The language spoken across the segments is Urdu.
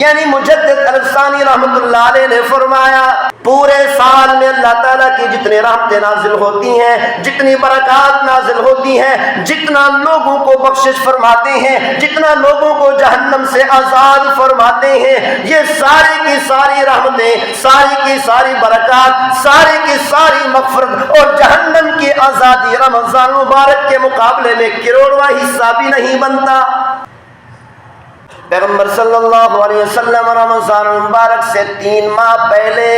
یعنی مجدد الثانی رحمۃ اللہ علیہ نے فرمایا پورے سال میں اللہ تعالیٰ کی جتنی رحمتیں نازل ہوتی ہیں، جتنی برکات نازل ہوتی ہیں، جتنا لوگوں کو بخشش فرماتے ہیں، جتنا لوگوں کو جہنم سے آزاد فرماتے ہیں، یہ ساری کی ساری رحمتیں، ساری کی ساری برکات، ساری کی ساری مغفرت اور جہنم کی آزادی رمضان مبارک کے مقابلے میں کروڑواں حصہ بھی نہیں بنتا۔ پیغمبر صلی اللہ علیہ وسلم رمضان مبارک سے 3 ماہ پہلے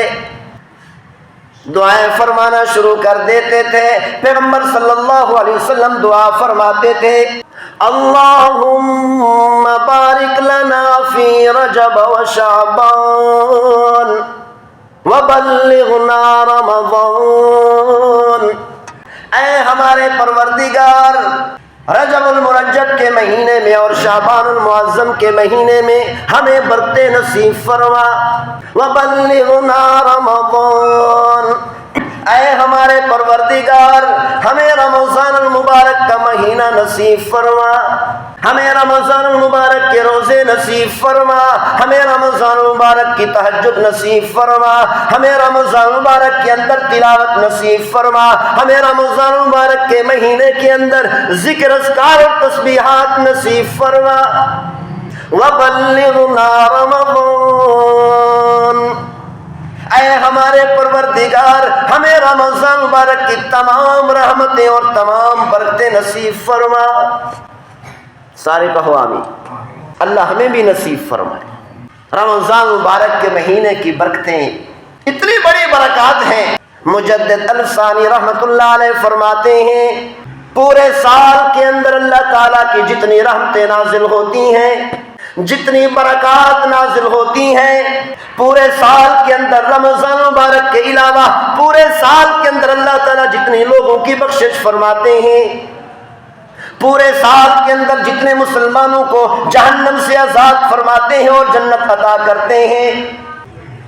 دعائیں فرمانا شروع کر دیتے تھے۔ پیغمبر صلی اللہ علیہ وسلم دعا فرماتے تھے اللہم بارک لنا فی رجب و شعبان وبلغنا رمضان، اے ہمارے پروردگار رجب المرجب کے مہینے میں اور شعبان المعظم کے مہینے میں ہمیں برکتیں نصیب فرما، وبلغنا رمضان، اے ہمارے پروردگار ہمیں رمضان المبارک کا مہینہ نصیب فرما، ہمیں رمضان المبارک کے روزے نصیب فرما، ہمیں رمضان المبارک کی تہجد نصیب فرما، ہمیں رمضان المبارک کے اندر تلاوت نصیب فرما، ہمیں رمضان المبارک کے مہینے کے اندر ذکر اذکار اور تسبیحات نصیب فرما، وبلغنا رمضان، اے ہمارے پروردگار ہمیں رمضان مبارک کی تمام رحمتیں اور تمام برکتیں نصیب فرما۔ سارے کہو آمین۔ اللہ ہمیں بھی نصیب فرمائے۔ رمضان مبارک کے مہینے کی برکتیں اتنی بڑی برکات ہیں، مجدد الثانی رحمۃ اللہ علیہ فرماتے ہیں پورے سال کے اندر اللہ تعالیٰ کی جتنی رحمتیں نازل ہوتی ہیں، جتنی برکات نازل ہوتی ہیں، پورے سال کے اندر رمضان مبارک کے علاوہ پورے سال کے اندر اللہ تعالیٰ جتنی لوگوں کی بخشش فرماتے ہیں، پورے سال کے اندر جتنے مسلمانوں کو جہنم سے آزاد فرماتے ہیں اور جنت عطا کرتے ہیں،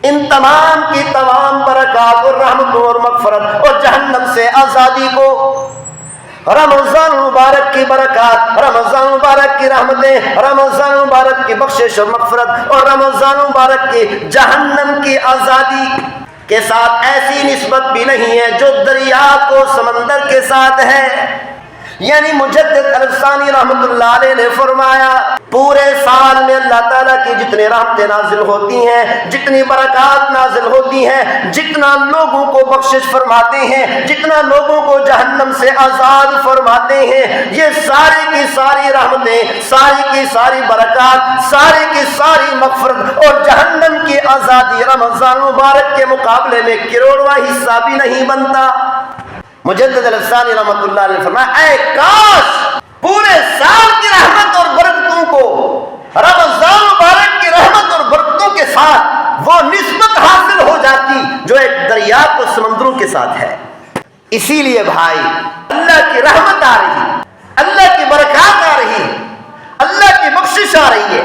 ان تمام کی تمام برکات اور رحمتوں اور مغفرت اور جہنم سے آزادی کو رمضان مبارک کی برکات، رمضان مبارک کی رحمتیں، رمضان مبارک کی بخشش اور مغفرت اور رمضان مبارک کی جہنم کی آزادی کے ساتھ ایسی نسبت بھی نہیں ہے جو دریا کو سمندر کے ساتھ ہے۔ یعنی مجدد الثانی رحمۃ اللہ علیہ نے فرمایا پورے سال میں اللہ تعالیٰ کی جتنی رحمتیں نازل ہوتی ہیں، جتنی برکات نازل ہوتی ہیں، جتنا لوگوں کو بخشش فرماتے ہیں، جتنا لوگوں کو جہنم سے آزاد فرماتے ہیں، یہ ساری کی ساری رحمتیں، ساری کی ساری برکات، ساری کی ساری مغفرت اور جہنم کی آزادی رمضان مبارک کے مقابلے میں کروڑواں حصہ بھی نہیں بنتا۔ مجدد الثانی رحمۃ اللہ علیہ نے فرمایا اے کاش پورے سال کی رحمت اور برکتوں کو رمضان مبارک کی رحمت اور برکتوں کے ساتھ وہ نسبت حاصل ہو جاتی جو ایک دریا کو سمندروں کے ساتھ ہے۔ اسی لیے بھائی اللہ کی رحمت آ رہی، اللہ کی برکات آ رہی، اللہ کی بخشش آ رہی ہے،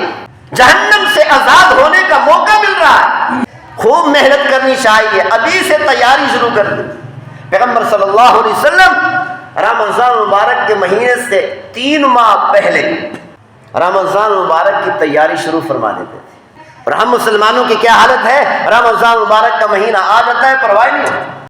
جہنم سے آزاد ہونے کا موقع مل رہا ہے، خوب محنت کرنی چاہیے، ابھی سے تیاری شروع کر دیں۔ پیغمبر صلی اللہ علیہ وسلم رمضان مبارک کے مہینے سے 3 ماہ پہلے رمضان مبارک کی تیاری شروع فرما دیتے تھے، اور ہم مسلمانوں کی کیا حالت ہے، رمضان مبارک کا مہینہ آ جاتا ہے پرواہ نہیں ہوتی۔